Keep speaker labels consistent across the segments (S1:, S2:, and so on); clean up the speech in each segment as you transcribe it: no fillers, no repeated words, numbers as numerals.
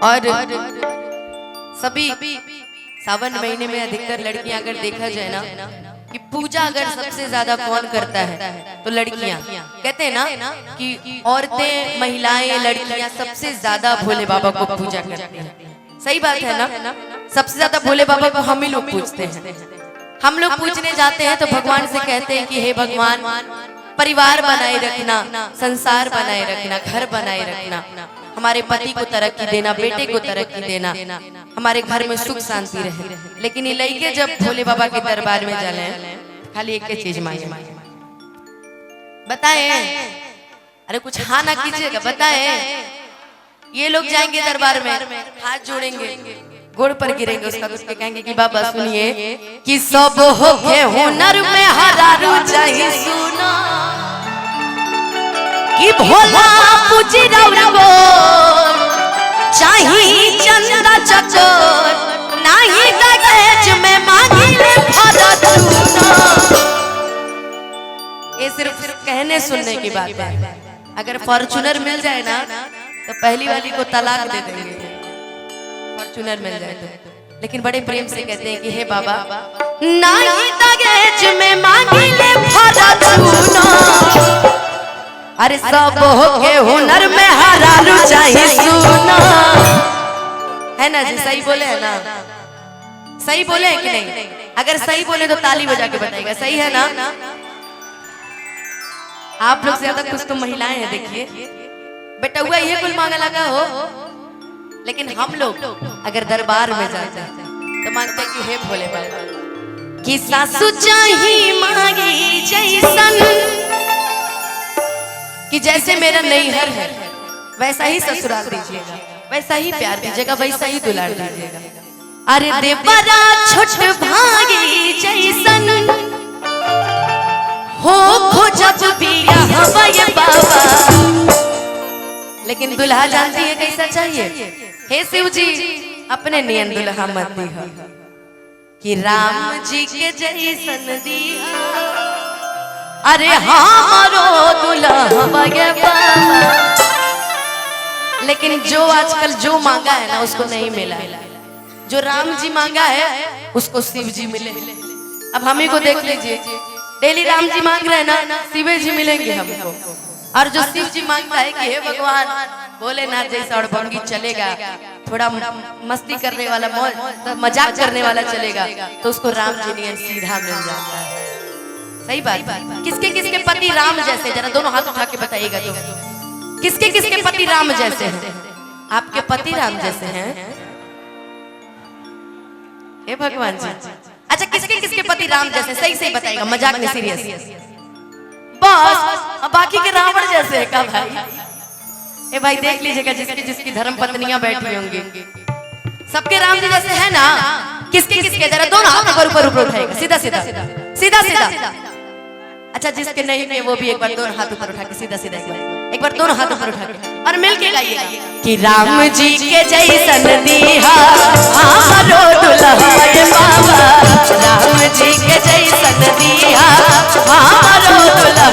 S1: और सभी सावन महीने में अधिकतर लड़कियां अगर देखा जाए ना कि पूजा अगर सबसे ज्यादा कौन करता है तो लड़कियां। कहते हैं ना कि औरतें, महिलाएं, लड़कियां सबसे ज्यादा भोले बाबा को पूजा करती हैं। सही बात है ना? सबसे ज्यादा भोले बाबा को हम ही लोग पूजते हैं। हम लोग पूजने जाते हैं तो भगवान से कहते हैं कि हे भगवान, परिवार बनाए रखना, संसार बनाए रखना, घर बनाए रखना, हमारे पति को तरक्की देना, बेटे को तरक्की देना, हमारे घर में सुख शांति रहे। लेकिन ये लड़के जब भोले बाबा के दरबार में चले खाली एक चीज मांगे, बताए, अरे कुछ हाँ ना कीजिएगा, बताए। ये लोग जाएंगे दरबार में, हाथ जोड़ेंगे, गोड़ पर गिरेंगे, उसका उसके कहेंगे कि बाबा सुनिए कि सब हो के हुनर में हरारू चाहिए सुना कि भोला पूजी रहो चाहिए चंदा चकोर नहीं दहेज में मांगी ले भरत चूना। ये सिर्फ कहने सुनने की बात है। अगर फॉर्च्यूनर मिल जाए ना तो पहली वाली को तलाक दे देंगे, फॉर्च्यूनर मिल जाए तो। लेकिन बड़े प्रेम से कहते हैं कि हे बाबा नहीं दहेज में मांगी ले भरत चूना। अरे सब हो के हुनर में हरारू चाहिए सुना, है ना जी? सही बोले है ना? सही बोले है कि नहीं? अगर सही बोले तो ताली बजा के बताइएगा, सही है ना? आप लोग से ज्यादा कुछ तो महिलाएं हैं। देखिए बेटा हुआ ये कुल मांगा लगा हो, लेकिन हम लोग अगर दरबार में जाते हैं तो मांगते कि हे भोले बाबा कि सासू चाहिए मांगी जैसन कि जैसे मेरा नैहर है वैसा ही ससुराल दीजिएगा, वैसा ही प्यार दीजिएगा, वैसा ही दुलार दीजिएगा। अरे देवरा छोट भागी जैसन हो खोजब बिया हवाए बाबा। लेकिन दुल्हा जानती है कैसा चाहिए? हे शिव जी अपने नियन दुल्हा मत दिया कि राम जी के जैसन दिया। अरे हमारो दुल्हा बाबा। लेकिन जो आजकल जो मांगा है ना उसको नहीं मिला है। जो राम जी मांगा है उसको शिव जी मिले। अब हम ही को देख लीजिए, डेली राम जी मांग रहे हैं ना, शिव जी मिलेंगे हमको। और जो शिव जी मांगता है कि हे भगवान भोलेनाथ जैसा और भंगी चलेगा, थोड़ा मस्ती करने वाला, मजाक करने वाला चलेगा, तो उसको राम जी ने सीधा मिल जाता है। सही बात। किसके किसके पति राम जैसे, जरा दोनों हाथ उठा के बताइएगा तो किसके किसके पति राम जैसे हैं? आपके पति राम जैसे हैं? हे भगवान जी। अच्छा किसके किसके पति राम जैसे? सही सही बताइएगा, मजाक नहीं, सीरियस। बस बाकी के रावण जैसे है का भाई? ए भाई देख लीजिएगा, जिसकी जिसकी धर्म पत्नियां बैठी होंगी सबके राम जी जैसे है ना? किसके किसके? जरा दोनों हाथ ऊपर ऊपर उठाएगा, सीधा सीधा सीधा सीधा। अच्छा जिसके नहीं है वो भी एक बार दोनों हाथ ऊपर उठा के सीधा सीधा एक बार दोनों हाथ ऊपर उठा के और मिलके गाइएगा कि राम जी के जैसन दिहा हमारो दुल्हा बाबा। राम जी के जैसन दिहा हमारो दुल्हा।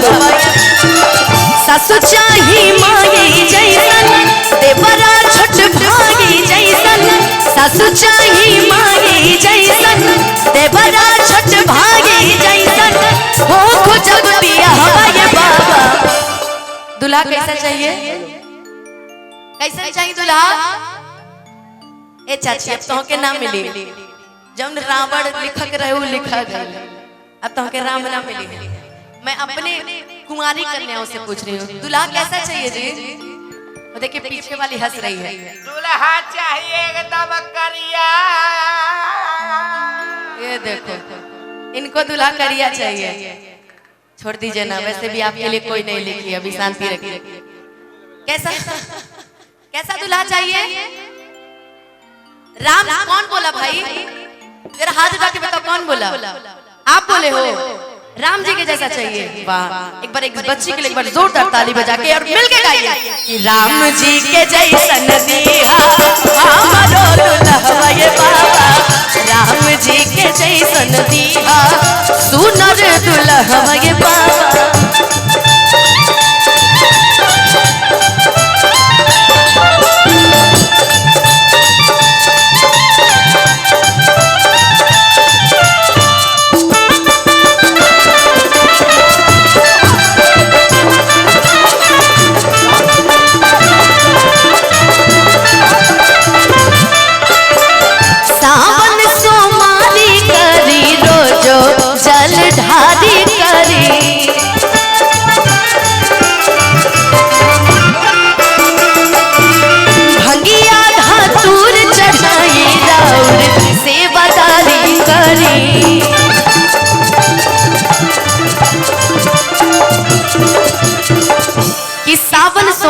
S1: सासु चाही मांगी जैसन देवरा छोट भागी जैसन। सासु चाही मांगी जैसन देवरा छोट भागी जैसन हो खोजब दिया हवाए बाबा। दुल्हा कैसा चाहिए? कैसा चाहिए दुल्हा? ए चाची अब तो के नाम मिली, जब रावण लिखक रहू लिखा गई, अब तो के राम नाम मिली। मैं अपने कुमारी कन्याओं से पूछ रही हूँ दुल्हा कैसा चाहिए जी? वो देखिए पीछे वाली हंस रही है।
S2: दुल्हा चाहिए एकदम करिया।
S1: ये देखो इनको दुल्हा करिया चाहिए। छोड़ दीजिए ना, वैसे भी आपके लिए कोई नहीं लिखी, अभी शांति रखिए। कैसा कैसा दुल्हा चाहिए? राम कौन बोला भाई? तेरा हाथ उठा के बताओ कौन बोला? आप बोले हो राम जी के जैसा चाहिए। वाह, एक बार एक बच्ची के लिए एक बार जोरदार ताली बजा के और मिलके गाइए कि राम जी के जैसन दिहा हमारो दुल्हा बाबा। राम जी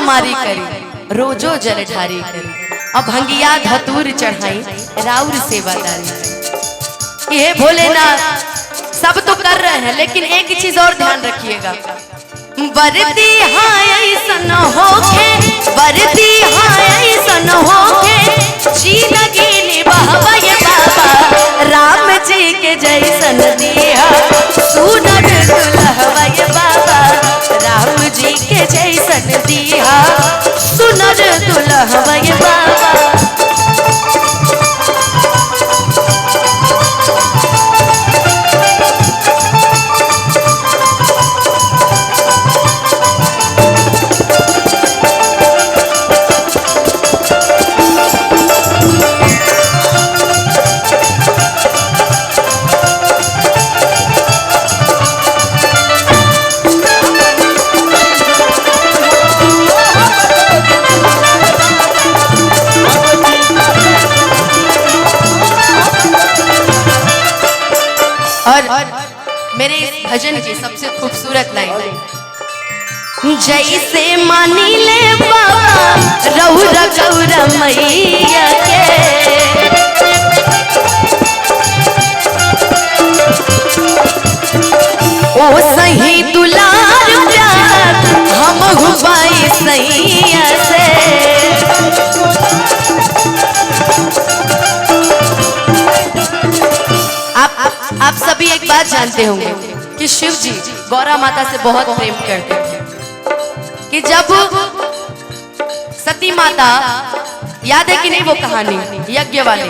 S1: तुम्हारी करी रोजो जल ढारी करी अब भंगिया धतूर चढ़ाई राउर सेवादारी। ये भोलेनाथ सब तो कर रहे हैं, लेकिन एक चीज और ध्यान रखिएगा, बरती हाँ ऐसन होके, बरती हाँ ऐसन होके जिंदगी निभावा ये बाबा राम जी के जैसन दिया सुनर दुल्हवा ये बाबा राम जी के जैसन दिया सुनर दुल्हवा ये बाबा। मेरे इस भजन की सबसे खूबसूरत लाइन, जैसे मानी ले बाबा रौरा गौरा मैया के ओ सही दुलार प्यार हम हुबाई सैया से। आप सभी एक बात जानते होंगे कि शिव जी गौरा माता से बहुत प्रेम करते थे कि जब सती माता, याद है कि नहीं वो कहानी यज्ञ वाली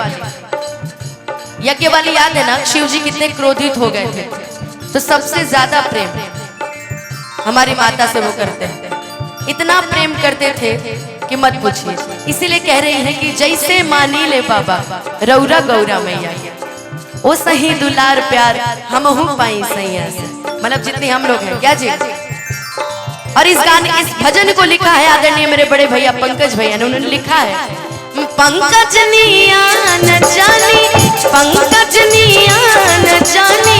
S1: याद है ना, शिव जी कितने क्रोधित हो गए थे, तो सबसे ज्यादा प्रेम हमारी माता से वो करते हैं, इतना प्रेम करते थे कि मत पूछिए। इसीलिए कह रही है कि जैसे मानी ले बाबा रौरा गौरा मैया ओ सही दुलार प्यार हम पाई सैया से, मतलब जितने हम लोग हैं क्या जी। और इस गाने इस भजन को लिखा है आदरणीय मेरे बड़े भैया पंकज भैया ने, उन्होंने लिखा है पंकज नियान जानी पंकज नियान जानी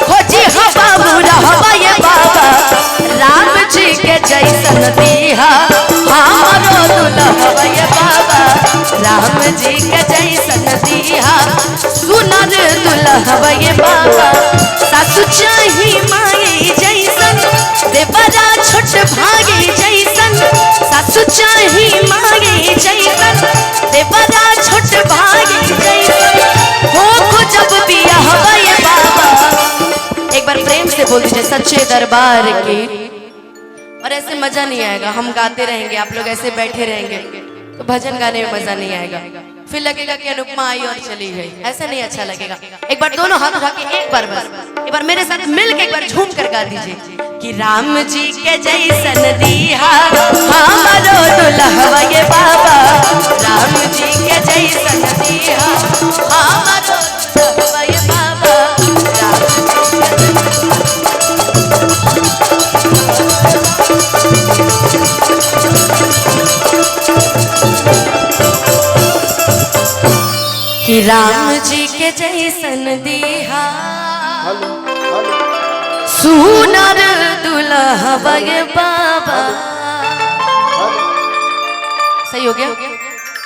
S1: खोजी हवा बुरा हवा ये बाबा राम जी के जैसन दिया हमारो दुल्हवा ये बाबा राम जी के जैसन दिया सुनर दुल्हवा ये बाबा सासु चाही माई जैसन देवरा छोट भागी जैसन सासु चाही माई जैसन देवरा छोट भागी जैसन हो जब बियाह ये बाबा। एक बार प्रेम से बोल दीजिए सच्चे दरबार की। और ऐसे मजा नहीं आएगा, हम गाते रहेंगे आप लोग ऐसे बैठे रहेंगे तो भजन गाने में मजा नहीं आएगा, फिर लगेगा कि अनुपमा आई और चली गई, ऐसा नहीं अच्छा लगेगा। एक बार दोनों हाथ उठा के एक बार बस एक बार मेरे साथ मिल के एक बार झूम कर गा दीजिए कि राम जी के जैसन दिया हमारो दुल्हवा ये बाबा राम जी के जैसन दिया हमारो दुल्हवा ये बाबा कि राम जी के जैसन दिया सुनर दुल्हवा ये बाबा। सही हो गया।